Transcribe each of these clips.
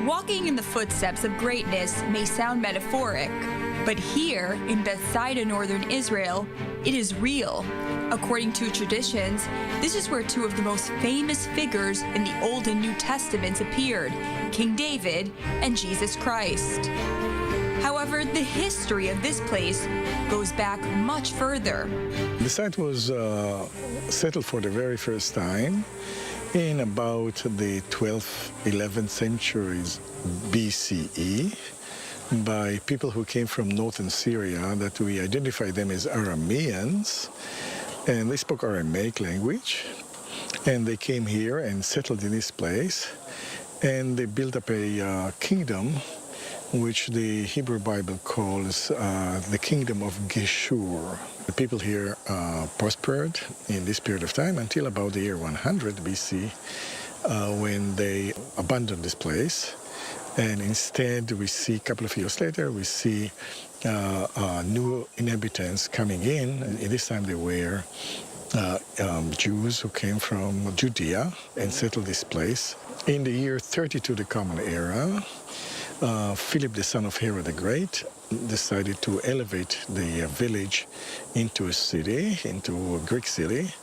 Walking in the footsteps of greatness may sound metaphoric, but here in Bethsaida, northern Israel, it is real. According to traditions, this is where two of the most famous figures in the Old and New Testaments appeared, King David and Jesus Christ. However, the history of this place goes back much further. The site was settled for the very first time in about the 12th, 11th centuries BCE by people who came from northern Syria that we identify them as Arameans, and they spoke Aramaic language, and they came here and settled in this place, and they built up a kingdom which the Hebrew Bible calls the Kingdom of Geshur. The people here prospered in this period of time until about the year 100 BC, when they abandoned this place. And instead, we see, a couple of years later, we see new inhabitants coming in. And this time they were Jews who came from Judea and settled this place. In the year 32 the Common Era, Philip, the son of Herod the Great, decided to elevate the village into a city, into a Greek city.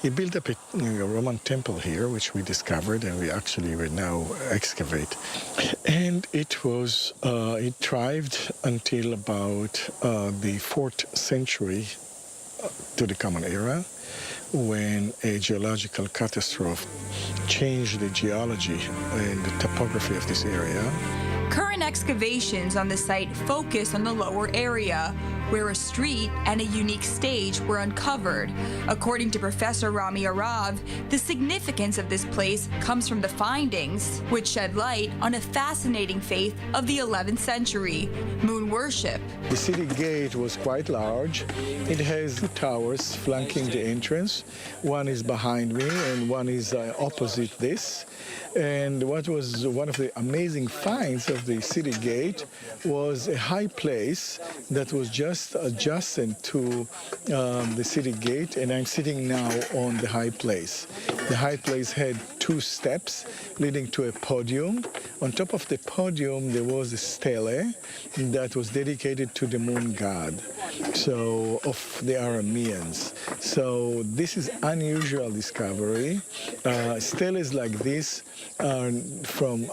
He built up a Roman temple here, which we discovered, and we actually will now excavate. And it thrived until about the 4th century to the Common Era, when a geological catastrophe changed the geology and the topography of this area. Current excavations on the site focus on the lower area, where a street and a unique stage were uncovered. According to Professor Rami Arav, the significance of this place comes from the findings, which shed light on a fascinating faith of the 11th century, moon worship. The city gate was quite large. It has two towers flanking the entrance. One is behind me and one is opposite this. And what was one of the amazing finds of the city gate was a high place that was just adjacent to the city gate, and I'm sitting now on the high place. The high place had two steps leading to a podium. On top of the podium, there was a stele that was dedicated to the moon god, so of the Arameans. So this is unusual discovery. Steles like this are from,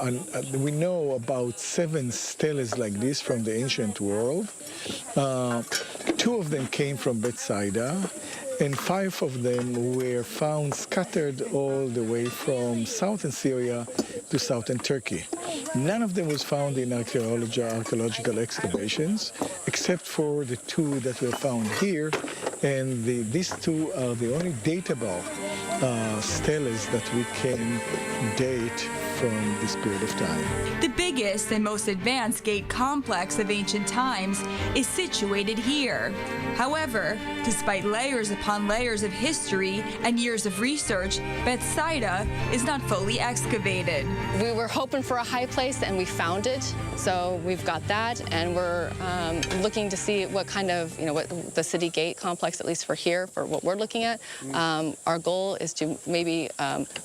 we know about 7 steles like this from the ancient world. 2 of them came from Bethsaida, and 5 of them were found scattered all the way from southern Syria to southern Turkey. None of them was found in archaeological excavations, except for the 2 that were found here, and these 2 are the only datable steles that we can date from this period of time. The biggest and most advanced gate complex of ancient times is situated here. However, despite layers upon layers of history and years of research, Bethsaida is not fully excavated. We were hoping for a high place and we found it, so we've got that, and we're looking to see what kind of, what the city gate complex, at least for here, for what we're looking at. Our goal is to maybe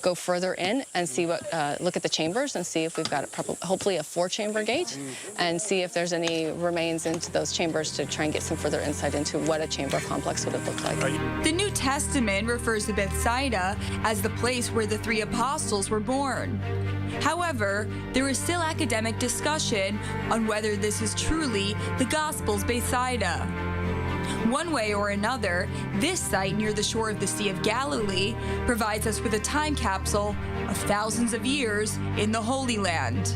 go further in and see what, look at the chambers and see if we've got hopefully a 4-chamber gate, and see if there's any remains into those chambers to try and get some further insight into what a chamber complex would have looked like. The New Testament refers to Bethsaida as the place where the 3 apostles were born. However, there is still academic discussion on whether this is truly the Gospel's Bethsaida. One way or another, this site near the shore of the Sea of Galilee provides us with a time capsule of thousands of years in the Holy Land.